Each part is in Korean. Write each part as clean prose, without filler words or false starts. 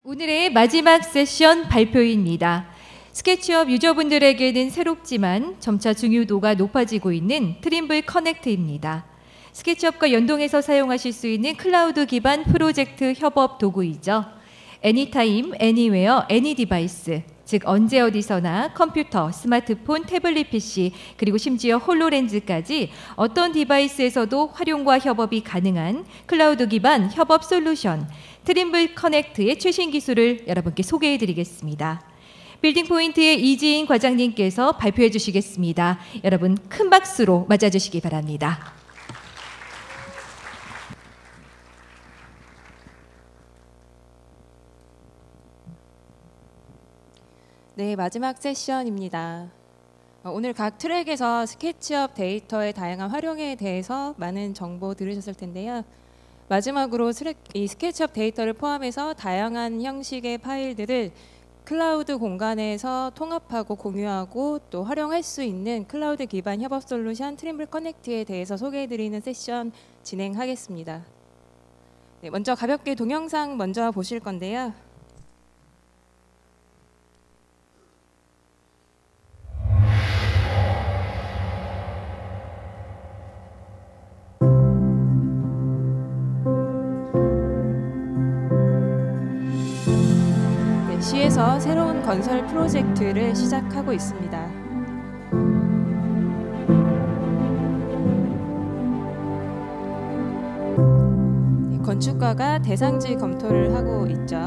오늘의 마지막 세션 발표입니다. 스케치업 유저분들에게는 새롭지만 점차 중요도가 높아지고 있는 트림블 커넥트입니다. 스케치업과 연동해서 사용하실 수 있는 클라우드 기반 프로젝트 협업 도구이죠. 애니타임, 애니웨어, 애니 디바이스, 즉 언제 어디서나 컴퓨터, 스마트폰, 태블릿 PC, 그리고 심지어 홀로렌즈까지 어떤 디바이스에서도 활용과 협업이 가능한 클라우드 기반 협업 솔루션 트림블 커넥트의 최신 기술을 여러분께 소개해 드리겠습니다. 빌딩 포인트의 이지인 과장님께서 발표해 주시겠습니다. 여러분 큰 박수로 맞아 주시기 바랍니다. 네, 마지막 세션입니다. 오늘 각 트랙에서 스케치업 데이터의 다양한 활용에 대해서 많은 정보 들으셨을 텐데요. 마지막으로 이 스케치업 데이터를 포함해서 다양한 형식의 파일들을 클라우드 공간에서 통합하고 공유하고 또 활용할 수 있는 클라우드 기반 협업 솔루션 트림블 커넥트에 대해서 소개해드리는 세션 진행하겠습니다. 네, 먼저 가볍게 동영상 먼저 보실 건데요. 시에서 새로운 건설 프로젝트를 시작하고 있습니다. 건축가가 대상지 검토를 하고 있죠.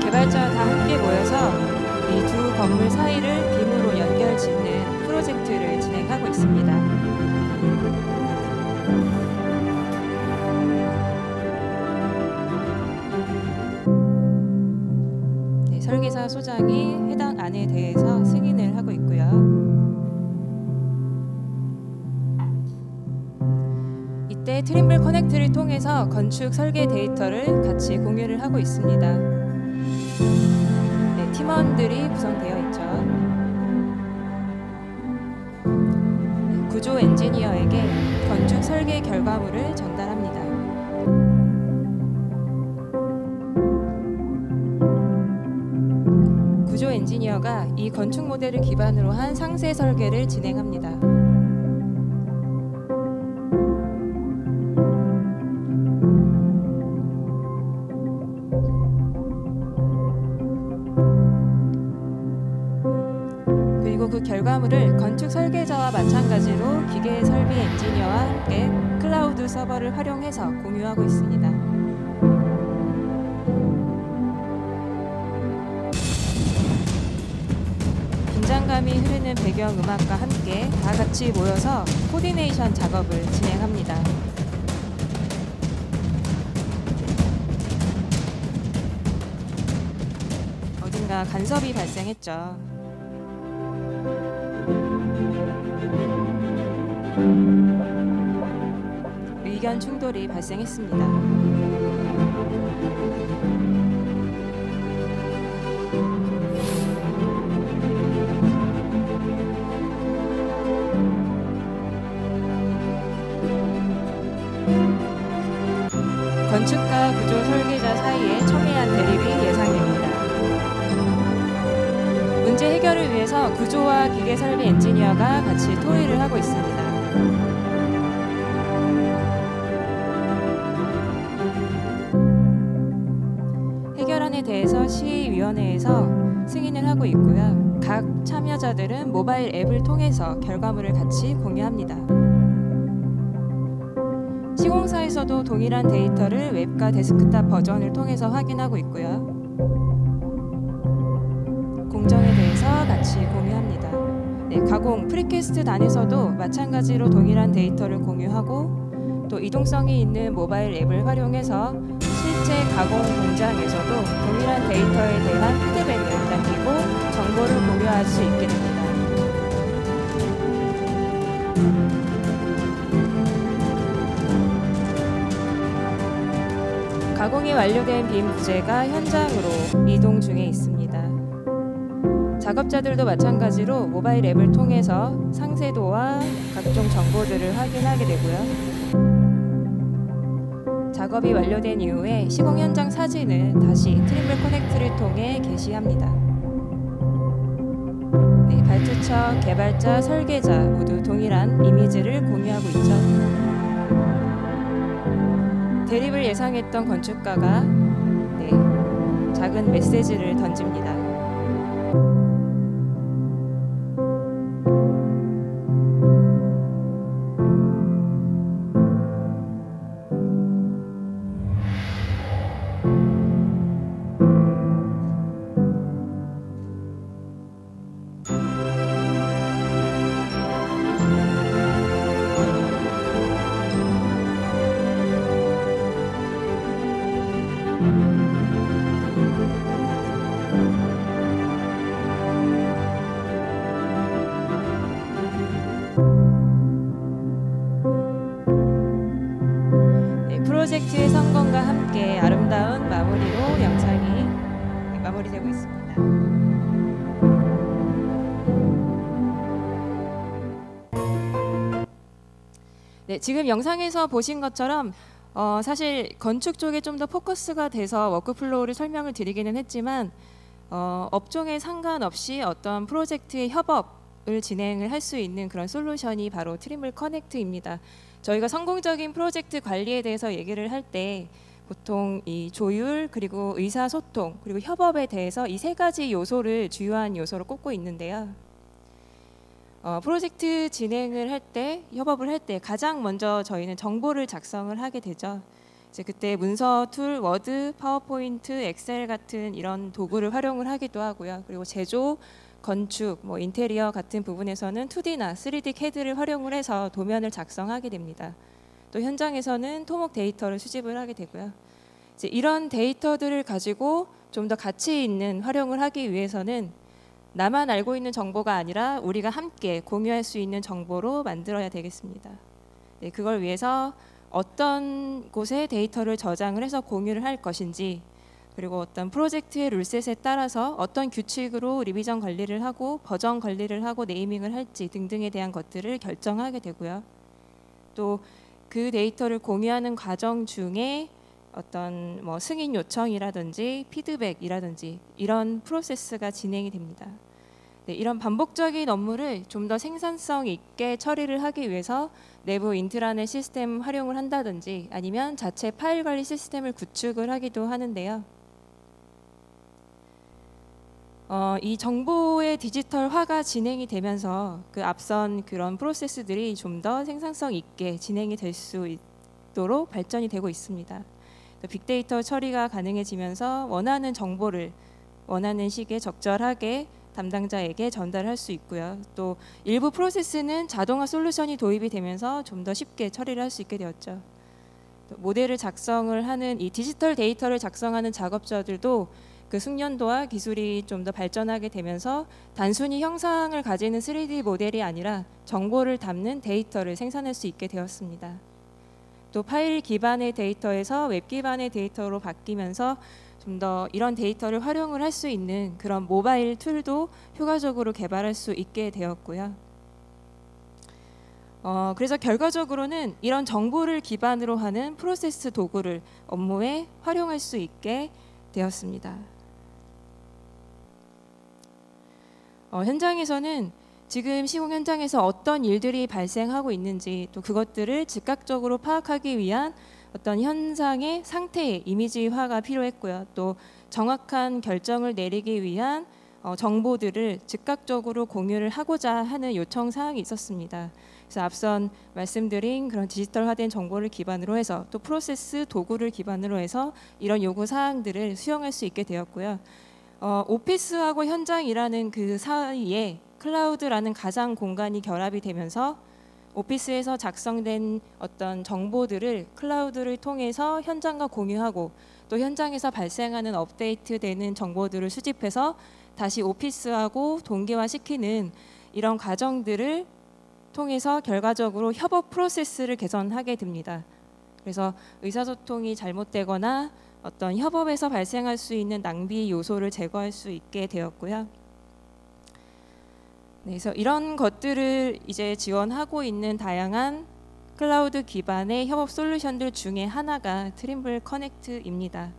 개발자와 다 함께 모여서 이 두 건물 사이를 빔으로 연결 짓는 프로젝트를 진행하고 있습니다. 네, 설계사 소장이 해당 안에 대해서 승인을 하고 있고요. 이때 트림블 커넥트를 통해서 건축 설계 데이터를 같이 공유를 하고 있습니다. 팀원들이 구성되어 있죠. 구조 엔지니어에게 건축 설계 결과물을 전달합니다. 구조 엔지니어가 이 건축 모델을 기반으로 한 상세 설계를 진행합니다. 그 결과물을 건축 설계자와 마찬가지로 기계 설비 엔지니어와 함께 클라우드 서버를 활용해서 공유하고 있습니다. 긴장감이 흐르는 배경음악과 함께 다 같이 모여서 코디네이션 작업을 진행합니다. 어딘가 간섭이 발생했죠. 의견 충돌이 발생했습니다. 건축가 구조 설계자 사이에 첨예한 대립이 예상됩니다. 문제 해결을 위해서 구조와 기계 설비 엔지니어가 같이 토의를 하고 있습니다. 해결안에 대해서 시위원회에서 승인을 하고 있고요. 각 참여자들은 모바일 앱을 통해서 결과물을 같이 공유합니다. 시공사에서도 동일한 데이터를 웹과 데스크탑 버전을 통해서 확인하고 있고요. 공정에 대해서 같이 공유합니다. 네, 가공 프리캐스트 단에서도 마찬가지로 동일한 데이터를 공유하고 또 이동성이 있는 모바일 앱을 활용해서 실제 가공 공장에서도 동일한 데이터에 대한 피드백을 남기고 정보를 공유할 수 있게 됩니다. 가공이 완료된 빔 부재가 현장으로 이동 중에 있습니다. 작업자들도 마찬가지로 모바일 앱을 통해서 상세도와 각종 정보들을 확인하게 되고요. 작업이 완료된 이후에 시공 현장 사진을 다시 트림블 커넥트를 통해 게시합니다. 네, 발주처, 개발자, 설계자 모두 동일한 이미지를 공유하고 있죠. 대립을 예상했던 건축가가 작은 메시지를 던집니다. 프로젝트의 성공과 함께 아름다운 마무리로 영상이 마무리되고 있습니다. 네, 지금 영상에서 보신 것처럼 사실 건축 쪽에 좀 더 포커스가 돼서 워크플로우를 설명을 드리기는 했지만 업종에 상관없이 어떤 프로젝트의 협업을 진행을 할 수 있는 그런 솔루션이 바로 트림블 커넥트입니다. 저희가 성공적인 프로젝트 관리에 대해서 얘기를 할 때 보통 이 조율 그리고 의사소통 그리고 협업에 대해서 이 세 가지 요소를 주요한 요소로 꼽고 있는데요. 프로젝트 진행을 할 때, 협업을 할 때 가장 먼저 저희는 정보를 작성을 하게 되죠. 이제 그때 문서 툴, 워드, 파워포인트, 엑셀 같은 이런 도구를 활용을 하기도 하고요. 그리고 제조, 건축, 인테리어 같은 부분에서는 2D나 3D CAD를 활용을 해서 도면을 작성하게 됩니다. 또 현장에서는 토목 데이터를 수집을 하게 되고요. 이제 이런 데이터들을 가지고 좀 더 가치 있는 활용을 하기 위해서는 나만 알고 있는 정보가 아니라 우리가 함께 공유할 수 있는 정보로 만들어야 되겠습니다. 네, 그걸 위해서 어떤 곳에 데이터를 저장을 해서 공유를 할 것인지, 그리고 어떤 프로젝트의 룰셋에 따라서 어떤 규칙으로 리비전 관리를 하고 버전 관리를 하고 네이밍을 할지 등등에 대한 것들을 결정하게 되고요. 또 그 데이터를 공유하는 과정 중에 어떤 승인 요청이라든지 피드백이라든지 이런 프로세스가 진행이 됩니다. 네, 이런 반복적인 업무를 좀 더 생산성 있게 처리를 하기 위해서 내부 인트라넷 시스템 활용을 한다든지 아니면 자체 파일 관리 시스템을 구축을 하기도 하는데요. 이 정보의 디지털화가 진행이 되면서 그 앞선 그런 프로세스들이 좀 더 생산성 있게 진행이 될 수 있도록 발전이 되고 있습니다. 빅데이터 처리가 가능해지면서 원하는 정보를 원하는 시기에 적절하게 담당자에게 전달할 수 있고요. 또 일부 프로세스는 자동화 솔루션이 도입이 되면서 좀 더 쉽게 처리를 할 수 있게 되었죠. 또 모델을 작성을 하는 이 디지털 데이터를 작성하는 작업자들도 그 숙련도와 기술이 좀 더 발전하게 되면서 단순히 형상을 가지는 3D 모델이 아니라 정보를 담는 데이터를 생산할 수 있게 되었습니다. 또 파일 기반의 데이터에서 웹 기반의 데이터로 바뀌면서 좀 더 이런 데이터를 활용을 할 수 있는 그런 모바일 툴도 효과적으로 개발할 수 있게 되었고요. 그래서 결과적으로는 이런 정보를 기반으로 하는 프로세스 도구를 업무에 활용할 수 있게 되었습니다. 현장에서는 지금 시공 현장에서 어떤 일들이 발생하고 있는지 또 그것들을 즉각적으로 파악하기 위한 어떤 현상의 상태의 이미지화가 필요했고요. 또 정확한 결정을 내리기 위한 정보들을 즉각적으로 공유를 하고자 하는 요청 사항이 있었습니다. 그래서 앞선 말씀드린 그런 디지털화된 정보를 기반으로 해서 또 프로세스 도구를 기반으로 해서 이런 요구 사항들을 수용할 수 있게 되었고요. 오피스하고 현장이라는 그 사이에 클라우드라는 가상 공간이 결합이 되면서 오피스에서 작성된 어떤 정보들을 클라우드를 통해서 현장과 공유하고 또 현장에서 발생하는 업데이트되는 정보들을 수집해서 다시 오피스하고 동기화시키는 이런 과정들을 통해서 결과적으로 협업 프로세스를 개선하게 됩니다. 그래서 의사소통이 잘못되거나 어떤 협업에서 발생할 수 있는 낭비 요소를 제거할 수 있게 되었고요. 네, 그래서 이런 것들을 이제 지원하고 있는 다양한 클라우드 기반의 협업 솔루션들 중에 하나가 트림블 커넥트입니다.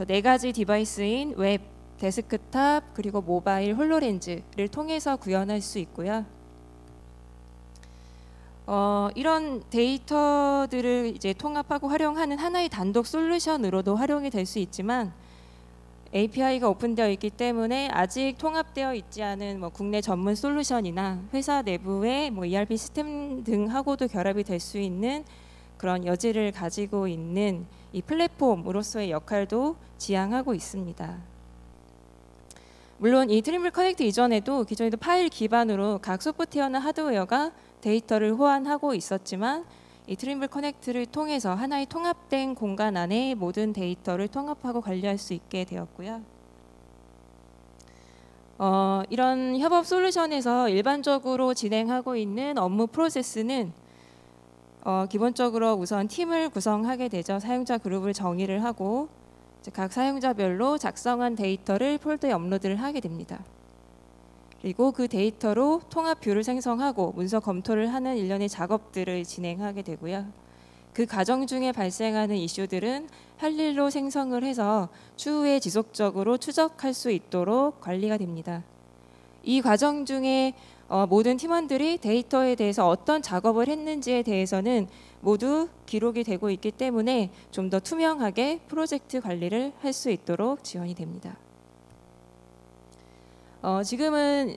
네 가지 디바이스인 웹, 데스크탑, 그리고 모바일, 홀로렌즈를 통해서 구현할 수 있고요. 이런 데이터들을 이제 통합하고 활용하는 하나의 단독 솔루션으로도 활용이 될 수 있지만 API가 오픈되어 있기 때문에 아직 통합되어 있지 않은 국내 전문 솔루션이나 회사 내부의 ERP 시스템 등하고도 결합이 될 수 있는 그런 여지를 가지고 있는 이 플랫폼으로서의 역할도 지향하고 있습니다. 물론 이 트림블 커넥트 이전에도 기존에도 파일 기반으로 각 소프트웨어나 하드웨어가 데이터를 호환하고 있었지만 이 트림블 커넥트를 통해서 하나의 통합된 공간 안에 모든 데이터를 통합하고 관리할 수 있게 되었고요. 이런 협업 솔루션에서 일반적으로 진행하고 있는 업무 프로세스는 기본적으로 우선 팀을 구성하게 되죠. 사용자 그룹을 정의를 하고 각 사용자별로 작성한 데이터를 폴더에 업로드를 하게 됩니다. 그리고 그 데이터로 통합 뷰를 생성하고 문서 검토를 하는 일련의 작업들을 진행하게 되고요. 그 과정 중에 발생하는 이슈들은 할 일로 생성을 해서 추후에 지속적으로 추적할 수 있도록 관리가 됩니다. 이 과정 중에 모든 팀원들이 데이터에 대해서 어떤 작업을 했는지에 대해서는 모두 기록이 되고 있기 때문에 좀 더 투명하게 프로젝트 관리를 할 수 있도록 지원이 됩니다. 지금은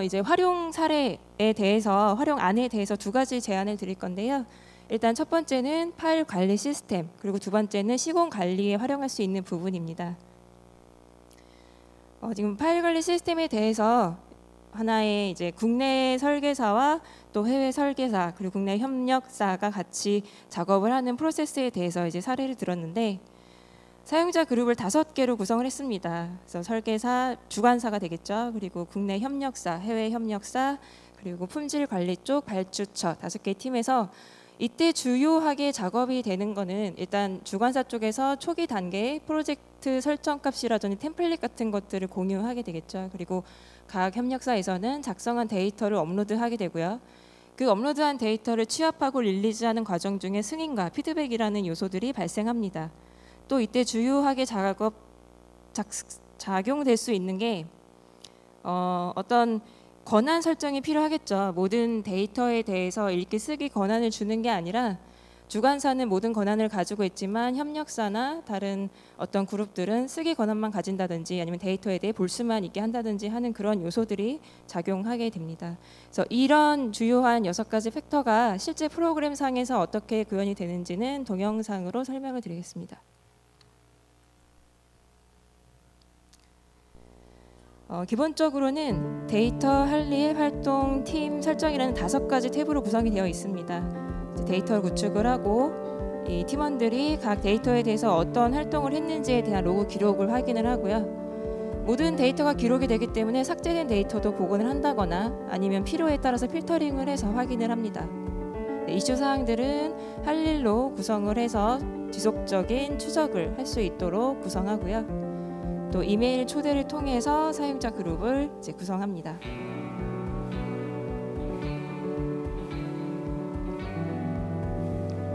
이제 활용 사례에 대해서, 활용 안에 대해서 두 가지 제안을 드릴 건데요. 일단 첫 번째는 파일 관리 시스템, 그리고 두 번째는 시공 관리에 활용할 수 있는 부분입니다. 지금 파일 관리 시스템에 대해서 하나의 이제 국내 설계사와 또 해외 설계사 그리고 국내 협력사가 같이 작업을 하는 프로세스에 대해서 이제 사례를 들었는데 사용자 그룹을 5개로 구성을 했습니다. 그래서 설계사, 주관사가 되겠죠. 그리고 국내 협력사, 해외 협력사, 그리고 품질 관리 쪽 발주처 5개 팀에서 이때 주요하게 작업이 되는 거는 일단 주관사 쪽에서 초기 단계의 프로젝트 설정 값이라든지 템플릿 같은 것들을 공유하게 되겠죠. 그리고 각 협력사에서는 작성한 데이터를 업로드하게 되고요. 그 업로드한 데이터를 취합하고 릴리즈하는 과정 중에 승인과 피드백이라는 요소들이 발생합니다. 또 이때 주요하게 작용될 수 있는 게 어떤 권한 설정이 필요하겠죠. 모든 데이터에 대해서 읽기 쓰기 권한을 주는 게 아니라 주관사는 모든 권한을 가지고 있지만 협력사나 다른 어떤 그룹들은 쓰기 권한만 가진다든지 아니면 데이터에 대해 볼 수만 있게 한다든지 하는 그런 요소들이 작용하게 됩니다. 그래서 이런 주요한 6가지 팩터가 실제 프로그램 상에서 어떻게 구현이 되는지는 동영상으로 설명을 드리겠습니다. 기본적으로는 데이터, 할 일, 활동, 팀, 설정이라는 5가지 탭으로 구성이 되어 있습니다. 데이터를 구축을 하고 이 팀원들이 각 데이터에 대해서 어떤 활동을 했는지에 대한 로그 기록을 확인을 하고요. 모든 데이터가 기록이 되기 때문에 삭제된 데이터도 복원을 한다거나 아니면 필요에 따라서 필터링을 해서 확인을 합니다. 이슈 사항들은 할 일로 구성을 해서 지속적인 추적을 할 수 있도록 구성하고요. 또 이메일 초대를 통해서 사용자 그룹을 이제 구성합니다.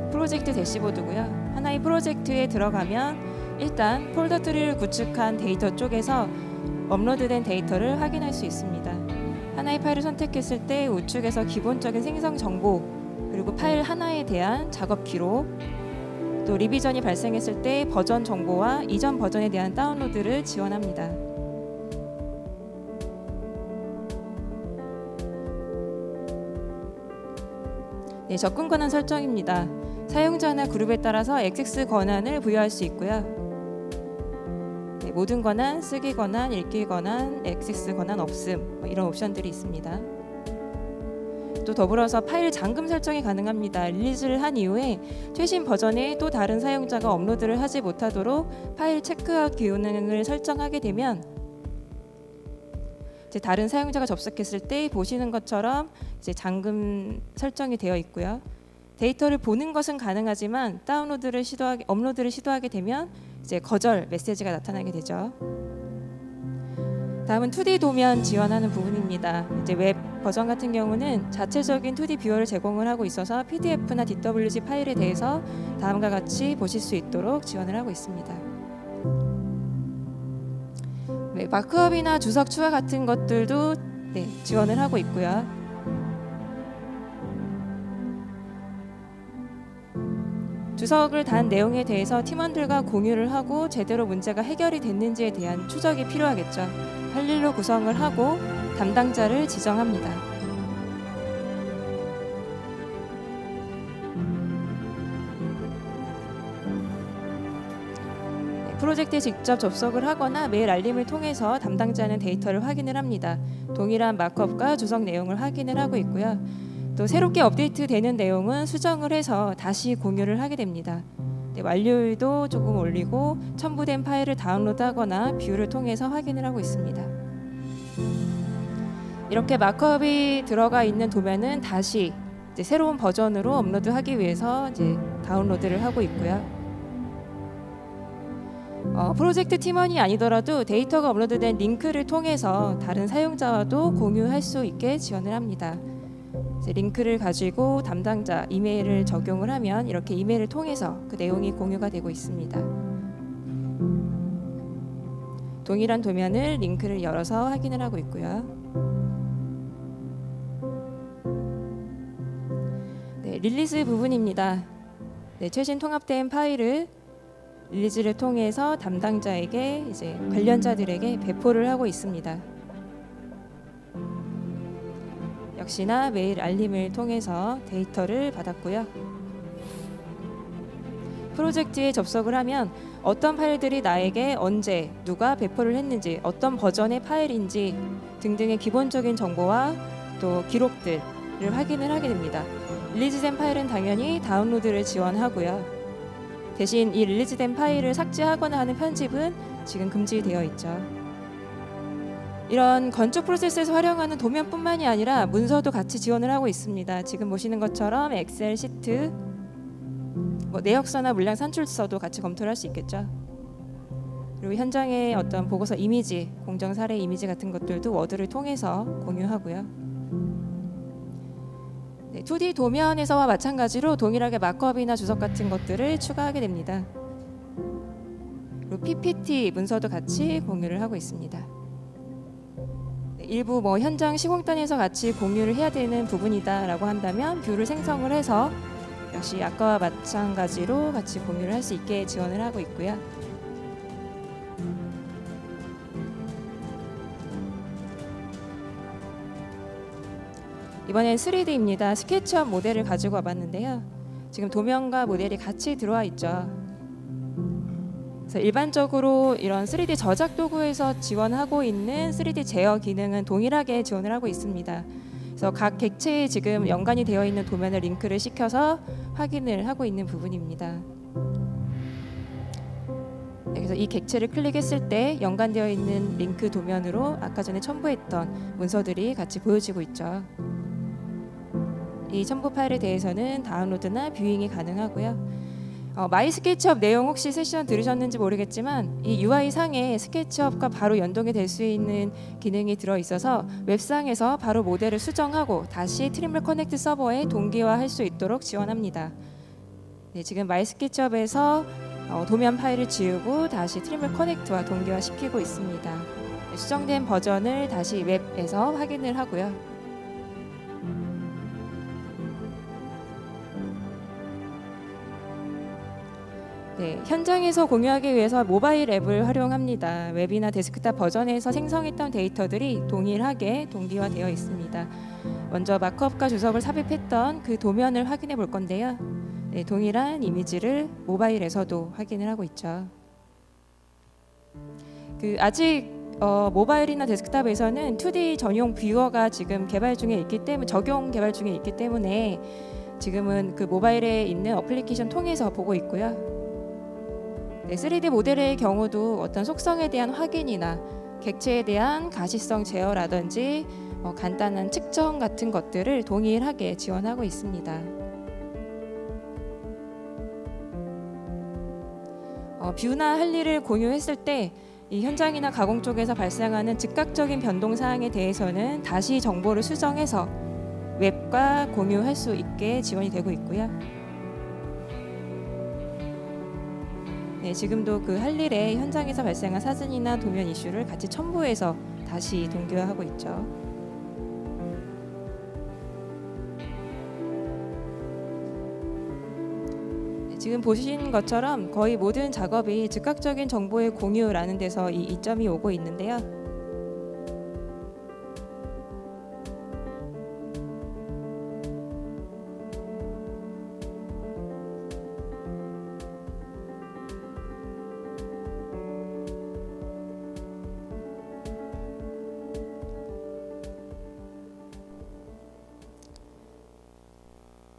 프로젝트 대시보드고요. 하나의 프로젝트에 들어가면 일단 폴더 트리를 구축한 데이터 쪽에서 업로드된 데이터를 확인할 수 있습니다. 하나의 파일을 선택했을 때 우측에서 기본적인 생성 정보, 그리고 파일 하나에 대한 작업 기록, 또 리비전이 발생했을 때 버전 정보와 이전 버전에 대한 다운로드를 지원합니다. 네, 접근 권한 설정입니다. 사용자나 그룹에 따라서 액세스 권한을 부여할 수 있고요. 네, 모든 권한, 쓰기 권한, 읽기 권한, 액세스 권한 없음 이런 옵션들이 있습니다. 또 더불어서 파일 잠금 설정이 가능합니다. 릴리즈를 한 이후에 최신 버전에 또 다른 사용자가 업로드를 하지 못하도록 파일 체크아웃 기능을 설정하게 되면 이제 다른 사용자가 접속했을 때 보시는 것처럼 이제 잠금 설정이 되어 있고요. 데이터를 보는 것은 가능하지만 업로드를 시도하게 되면 이제 거절 메시지가 나타나게 되죠. 다음은 2D 도면 지원하는 부분입니다. 이제 웹 버전 같은 경우는 자체적인 2D 뷰어를 제공을 하고 있어서 PDF나 DWG 파일에 대해서 다음과 같이 보실 수 있도록 지원을 하고 있습니다. 마크업이나 주석 추가 같은 것들도 지원을 하고 있고요. 주석을 단 내용에 대해서 팀원들과 공유를 하고 제대로 문제가 해결이 됐는지에 대한 추적이 필요하겠죠. 할 일로 구성을 하고 담당자를 지정합니다. 프로젝트에 직접 접속을 하거나 메일 알림을 통해서 담당자는 데이터를 확인을 합니다. 동일한 마크업과 주석 내용을 확인을 하고 있고요. 또 새롭게 업데이트되는 내용은 수정을 해서 다시 공유를 하게 됩니다. 완료일도 조금 올리고 첨부된 파일을 다운로드하거나 뷰를 통해서 확인을 하고 있습니다. 이렇게 마크업이 들어가 있는 도면은 다시 이제 새로운 버전으로 업로드하기 위해서 이제 다운로드를 하고 있고요. 프로젝트 팀원이 아니더라도 데이터가 업로드된 링크를 통해서 다른 사용자와도 공유할 수 있게 지원을 합니다. 이제 링크를 가지고 담당자 이메일을 적용을 하면 이렇게 이메일을 통해서 그 내용이 공유가 되고 있습니다. 동일한 도면을 링크를 열어서 확인을 하고 있고요. 릴리즈 부분입니다. 최신 통합된 파일을 릴리즈를 통해서 담당자에게 이제 관련자들에게 배포를 하고 있습니다. 역시나 메일 알림을 통해서 데이터를 받았고요. 프로젝트에 접속을 하면 어떤 파일들이 나에게 언제 누가 배포를 했는지 어떤 버전의 파일인지 등등의 기본적인 정보와 또 기록들을 확인을 하게 됩니다. 릴리즈된 파일은 당연히 다운로드를 지원하고요. 대신 이 릴리즈된 파일을 삭제하거나 하는 편집은 지금 금지되어 있죠. 이런 건축 프로세스에서 활용하는 도면뿐만이 아니라 문서도 같이 지원을 하고 있습니다. 지금 보시는 것처럼 엑셀 시트, 내역서나 물량 산출서도 같이 검토를 할 수 있겠죠. 그리고 현장의 어떤 보고서 이미지, 공정 사례 이미지 같은 것들도 워드를 통해서 공유하고요. 2D 도면에서와 마찬가지로 동일하게 마크업이나 주석 같은 것들을 추가하게 됩니다. 그리고 PPT 문서도 같이 공유를 하고 있습니다. 일부 현장 시공단에서 같이 공유를 해야 되는 부분이다라고 한다면 뷰를 생성을 해서 역시 아까와 마찬가지로 같이 공유를 할 수 있게 지원을 하고 있고요. 이번엔 3D입니다. 스케치업 모델을 가지고 와봤는데요. 지금 도면과 모델이 같이 들어와 있죠. 그래서 일반적으로 이런 3D 저작 도구에서 지원하고 있는 3D 제어 기능은 동일하게 지원을 하고 있습니다. 그래서 각 객체에 지금 연관이 되어 있는 도면을 링크를 시켜서 확인을 하고 있는 부분입니다. 그래서 이 객체를 클릭했을 때 연관되어 있는 링크 도면으로 아까 전에 첨부했던 문서들이 같이 보여지고 있죠. 이 첨부 파일에 대해서는 다운로드나 뷰잉이 가능하고요. 마이 스케치업 내용 혹시 세션 들으셨는지 모르겠지만 이 UI 상에 스케치업과 바로 연동이 될 수 있는 기능이 들어있어서 웹상에서 바로 모델을 수정하고 다시 트림블 커넥트 서버에 동기화할 수 있도록 지원합니다. 지금 마이 스케치업에서 도면 파일을 지우고 다시 트림블 커넥트와 동기화 시키고 있습니다. 수정된 버전을 다시 웹에서 확인을 하고요. 현장에서 공유하기 위해서 모바일 앱을 활용합니다. 웹이나 데스크탑 버전에서 생성했던 데이터들이 동일하게 동기화되어 있습니다. 먼저 마크업과 주석을 삽입했던 그 도면을 확인해 볼 건데요. 동일한 이미지를 모바일에서도 확인을 하고 있죠. 아직 모바일이나 데스크탑에서는 2D 전용 뷰어가 지금 적용 개발 중에 있기 때문에 지금은 그 모바일에 있는 어플리케이션 통해서 보고 있고요. 3D 모델의 경우도 어떤 속성에 대한 확인이나 객체에 대한 가시성 제어라든지 간단한 측정 같은 것들을 동일하게 지원하고 있습니다. 뷰나 할 일을 공유했을 때 이 현장이나 가공 쪽에서 발생하는 즉각적인 변동 사항에 대해서는 다시 정보를 수정해서 웹과 공유할 수 있게 지원이 되고 있고요. 네, 지금도 그 할 일에 현장에서 발생한 사진이나 도면 이슈를 같이 첨부해서 다시 동기화하고 있죠. 지금 보신 것처럼 거의 모든 작업이 즉각적인 정보의 공유라는 데서 이 이점이 오고 있는데요.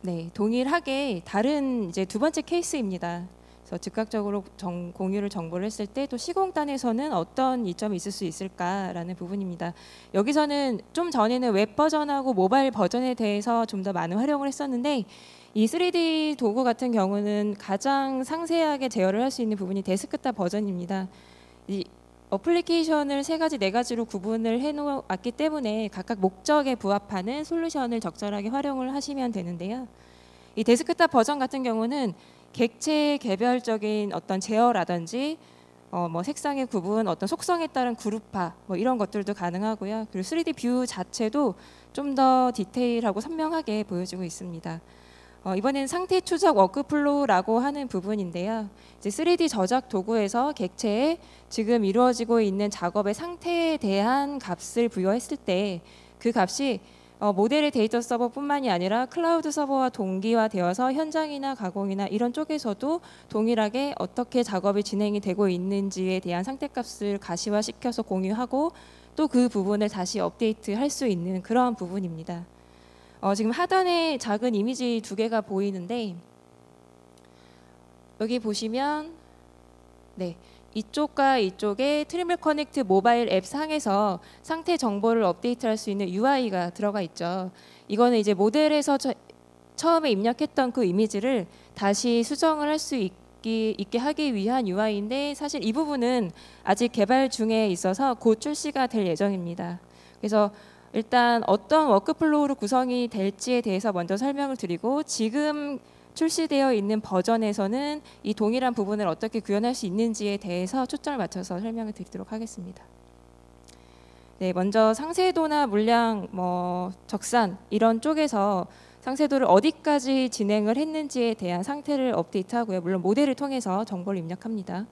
네, 동일하게 다른 이제 두 번째 케이스입니다. 그래서 즉각적으로 공유를 정보를 했을 때 또 시공단에서는 어떤 이점이 있을 수 있을까라는 부분입니다. 여기서는 좀 전에는 웹 버전하고 모바일 버전에 대해서 좀 더 많은 활용을 했었는데 이 3D 도구 같은 경우는 가장 상세하게 제어를 할 수 있는 부분이 데스크탑 버전입니다. 이 어플리케이션을 세 가지, 네 가지로 구분을 해놓았기 때문에 각각 목적에 부합하는 솔루션을 적절하게 활용을 하시면 되는데요. 이 데스크탑 버전 같은 경우는 객체 개별적인 어떤 제어라든지 뭐 색상의 구분, 어떤 속성에 따른 그룹화 뭐 이런 것들도 가능하고요. 그리고 3D 뷰 자체도 좀 더 디테일하고 선명하게 보여지고 있습니다. 이번엔 상태 추적 워크플로우라고 하는 부분인데요. 이제 3D 저작 도구에서 객체에 지금 이루어지고 있는 작업의 상태에 대한 값을 부여했을 때 그 값이 모델의 데이터 서버뿐만이 아니라 클라우드 서버와 동기화되어서 현장이나 가공이나 이런 쪽에서도 동일하게 어떻게 작업이 진행이 되고 있는지에 대한 상태값을 가시화시켜서 공유하고 또 그 부분을 다시 업데이트할 수 있는 그런 부분입니다. 지금 하단에 작은 이미지 두 개가 보이는데 여기 보시면 네, 이쪽과 이쪽에 트림블 커넥트 모바일 앱 상에서 상태 정보를 업데이트할 수 있는 UI가 들어가 있죠. 이거는 이제 모델에서 처음에 입력했던 그 이미지를 다시 수정을 할 수 있게 하기 위한 UI인데 사실 이 부분은 아직 개발 중에 있어서 곧 출시가 될 예정입니다. 그래서 일단 어떤 워크플로우로 구성이 될지에 대해서 먼저 설명을 드리고 지금 출시되어 있는 버전에서는 이 동일한 부분을 어떻게 구현할 수 있는지에 대해서 초점을 맞춰서 설명을 드리도록 하겠습니다. 네, 먼저 상세도나 물량, 적산 이런 쪽에서 상세도를 어디까지 진행을 했는지에 대한 상태를 업데이트하고요. 물론 모델을 통해서 정보를 입력합니다.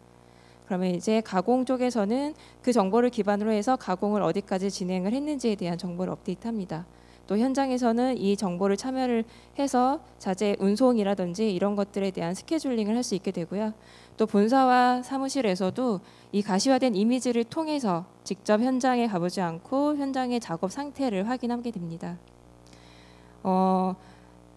그러면 이제 가공 쪽에서는 그 정보를 기반으로 해서 가공을 어디까지 진행을 했는지에 대한 정보를 업데이트합니다. 또 현장에서는 이 정보를 참여를 해서 자재 운송이라든지 이런 것들에 대한 스케줄링을 할 수 있게 되고요. 또 본사와 사무실에서도 이 가시화된 이미지를 통해서 직접 현장에 가보지 않고 현장의 작업 상태를 확인하게 됩니다.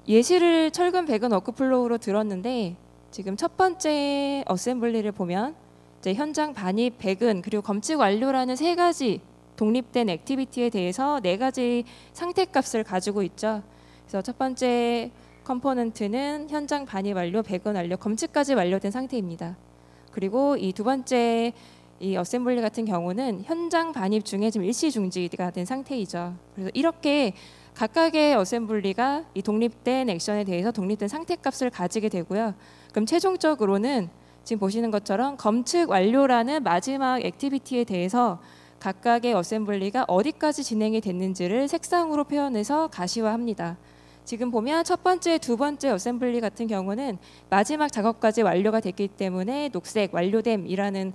예시를 철근 배근 워크플로우로 들었는데 지금 첫 번째 어셈블리를 보면 이제 현장 반입, 배근, 그리고 검측 완료라는 세 가지 독립된 액티비티에 대해서 네 가지 상태값을 가지고 있죠. 그래서 첫 번째 컴포넌트는 현장 반입 완료, 배근 완료, 검측까지 완료된 상태입니다. 그리고 이 두 번째 이 어셈블리 같은 경우는 현장 반입 중에 지금 일시 중지가 된 상태이죠. 그래서 이렇게 각각의 어셈블리가 이 독립된 액션에 대해서 독립된 상태값을 가지게 되고요. 그럼 최종적으로는 지금 보시는 것처럼 검측 완료라는 마지막 액티비티에 대해서 각각의 어셈블리가 어디까지 진행이 됐는지를 색상으로 표현해서 가시화합니다. 지금 보면 첫 번째, 두 번째 어셈블리 같은 경우는 마지막 작업까지 완료가 됐기 때문에 녹색 완료됨이라는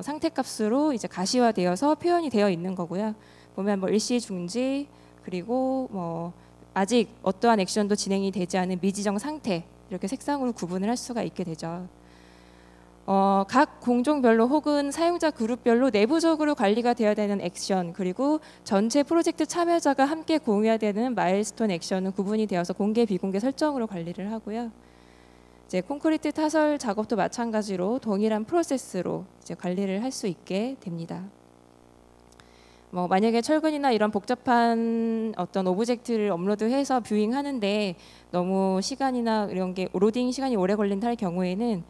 상태값으로 이제 가시화되어서 표현이 되어 있는 거고요. 보면 일시 중지 그리고 아직 어떠한 액션도 진행이 되지 않은 미지정 상태 이렇게 색상으로 구분을 할 수가 있게 되죠. 각 공종별로 혹은 사용자 그룹별로 내부적으로 관리가 되어야 되는 액션 그리고 전체 프로젝트 참여자가 함께 공유해야 되는 마일스톤 액션은 구분이 되어서 공개 비공개 설정으로 관리를 하고요. 이제 콘크리트 타설 작업도 마찬가지로 동일한 프로세스로 이제 관리를 할 수 있게 됩니다. 만약에 철근이나 이런 복잡한 어떤 오브젝트를 업로드해서 뷰잉하는데 너무 시간이나 이런 게 로딩 시간이 오래 걸린다 할 경우에는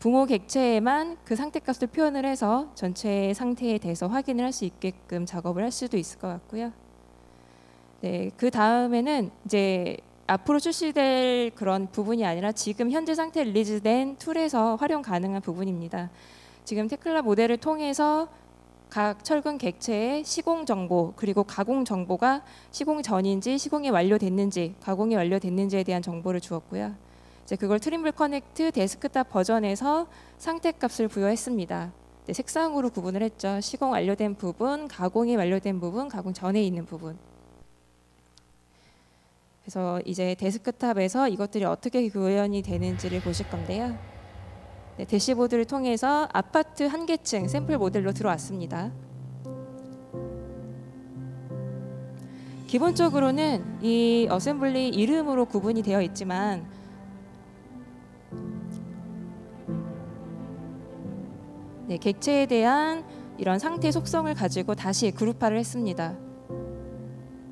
붕호 객체에만 그 상태값을 표현을 해서 전체 상태에 대해서 확인을 할 수 있게끔 작업을 할 수도 있을 것 같고요. 네, 그 다음에는 이제 앞으로 출시될 그런 부분이 아니라 지금 현재 상태 릴리즈된 툴에서 활용 가능한 부분입니다. 지금 테클라 모델을 통해서 각 철근 객체의 시공 정보 그리고 가공 정보가 시공 전인지 시공이 완료됐는지 가공이 완료됐는지에 대한 정보를 주었고요. 이제 그걸 트림블 커넥트 데스크탑 버전에서 상태값을 부여했습니다. 네, 색상으로 구분을 했죠. 시공 완료된 부분, 가공이 완료된 부분, 가공 전에 있는 부분. 그래서 이제 데스크탑에서 이것들이 어떻게 구현이 되는지를 보실 건데요. 네, 대시보드를 통해서 아파트 한 개층 샘플 모델로 들어왔습니다. 기본적으로는 이 어셈블리 이름으로 구분이 되어 있지만 네, 객체에 대한 이런 상태 속성을 가지고 다시 그룹화를 했습니다.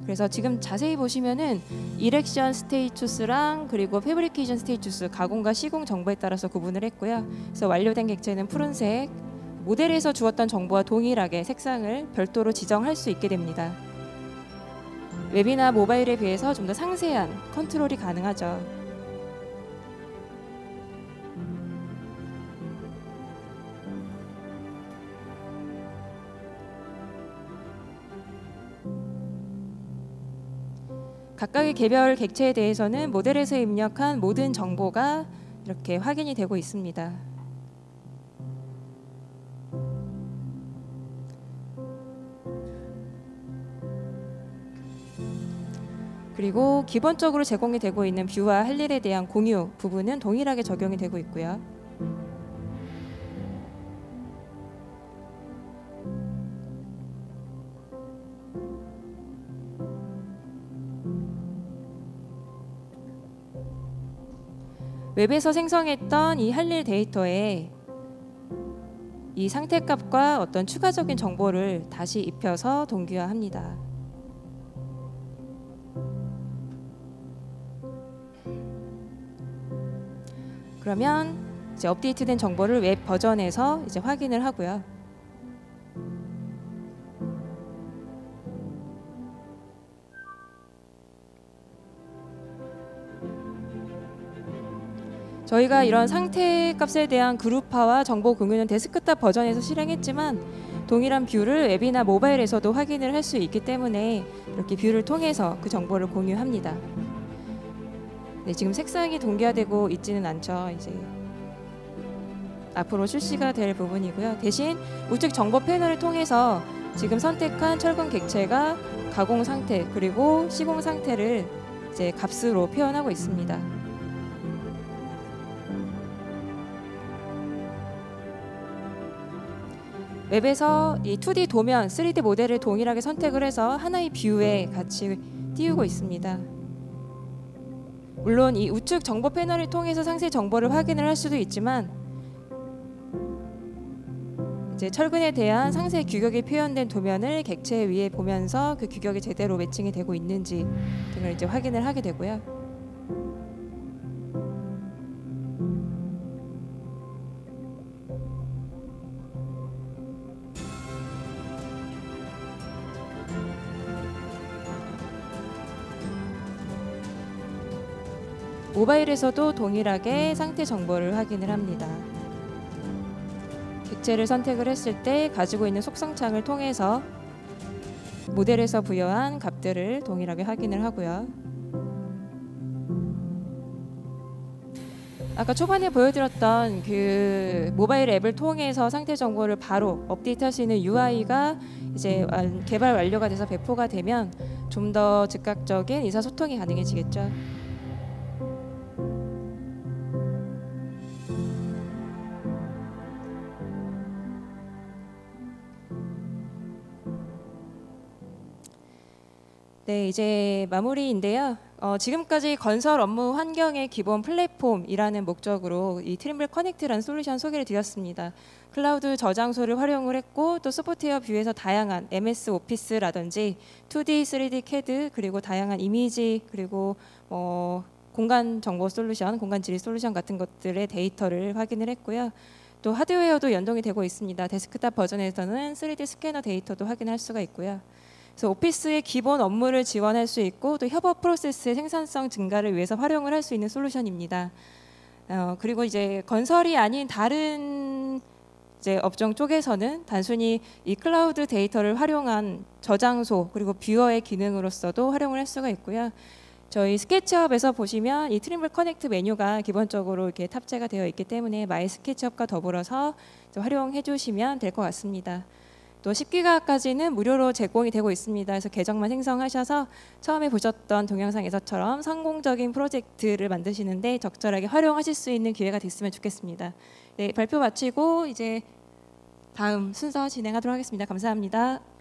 그래서 지금 자세히 보시면은 이렉션 스테이투스랑 그리고 패브리케이션 스테이투스 가공과 시공 정보에 따라서 구분을 했고요. 그래서 완료된 객체는 푸른색, 모델에서 주었던 정보와 동일하게 색상을 별도로 지정할 수 있게 됩니다. 웹이나 모바일에 비해서 좀 더 상세한 컨트롤이 가능하죠. 각각의 개별 객체에 대해서는 모델에서 입력한 모든 정보가 이렇게 확인이 되고 있습니다. 그리고 기본적으로 제공이 되고 있는 뷰와 할 일에 대한 공유 부분은 동일하게 적용이 되고 있고요. 웹에서 생성했던 이 할 일 데이터에 이 상태값과 어떤 추가적인 정보를 다시 입혀서 동기화합니다. 그러면 이제 업데이트된 정보를 웹 버전에서 이제 확인을 하고요. 저희가 이런 상태 값에 대한 그룹화와 정보 공유는 데스크탑 버전에서 실행했지만 동일한 뷰를 웹이나 모바일에서도 확인을 할 수 있기 때문에 이렇게 뷰를 통해서 그 정보를 공유합니다. 네, 지금 색상이 동기화되고 있지는 않죠. 이제 앞으로 출시가 될 부분이고요. 대신 우측 정보 패널을 통해서 지금 선택한 철근 객체가 가공 상태 그리고 시공 상태를 이제 값으로 표현하고 있습니다. 웹에서 이 2D 도면, 3D 모델을 동일하게 선택을 해서 하나의 뷰에 같이 띄우고 있습니다. 물론 이 우측 정보 패널을 통해서 상세 정보를 확인을 할 수도 있지만 이제 철근에 대한 상세 규격이 표현된 도면을 객체 위에 보면서 그 규격이 제대로 매칭이 되고 있는지 등을 이제 확인을 하게 되고요. 모바일에서도 동일하게 상태 정보를 확인을 합니다. 객체를 선택을 했을 때 가지고 있는 속성창을 통해서 모델에서 부여한 값들을 동일하게 확인을 하고요. 아까 초반에 보여드렸던 그 모바일 앱을 통해서 상태 정보를 바로 업데이트할 수 있는 UI가 이제 개발 완료가 돼서 배포가 되면 좀 더 즉각적인 의사소통이 가능해지겠죠. 네, 이제 마무리인데요. 지금까지 건설 업무 환경의 기본 플랫폼이라는 목적으로 이 트림블 커넥트라는 솔루션 소개를 드렸습니다. 클라우드 저장소를 활용을 했고 또 소프트웨어 뷰에서 다양한 MS 오피스라든지 2D, 3D CAD 그리고 다양한 이미지 그리고 공간 정보 솔루션, 공간 지리 솔루션 같은 것들의 데이터를 확인을 했고요. 또 하드웨어도 연동이 되고 있습니다. 데스크탑 버전에서는 3D 스캐너 데이터도 확인할 수가 있고요. 그래서 오피스의 기본 업무를 지원할 수 있고 또 협업 프로세스의 생산성 증가를 위해서 활용을 할 수 있는 솔루션입니다. 그리고 이제 건설이 아닌 다른 이제 업종 쪽에서는 단순히 이 클라우드 데이터를 활용한 저장소 그리고 뷰어의 기능으로서도 활용을 할 수가 있고요. 저희 스케치업에서 보시면 이 트림블 커넥트 메뉴가 기본적으로 이렇게 탑재가 되어 있기 때문에 마이 스케치업과 더불어서 활용해 주시면 될 것 같습니다. 또 10기가까지는 무료로 제공이 되고 있습니다. 그래서 계정만 생성하셔서 처음에 보셨던 동영상에서처럼 성공적인 프로젝트를 만드시는데 적절하게 활용하실 수 있는 기회가 됐으면 좋겠습니다. 네, 발표 마치고 이제 다음 순서 진행하도록 하겠습니다. 감사합니다.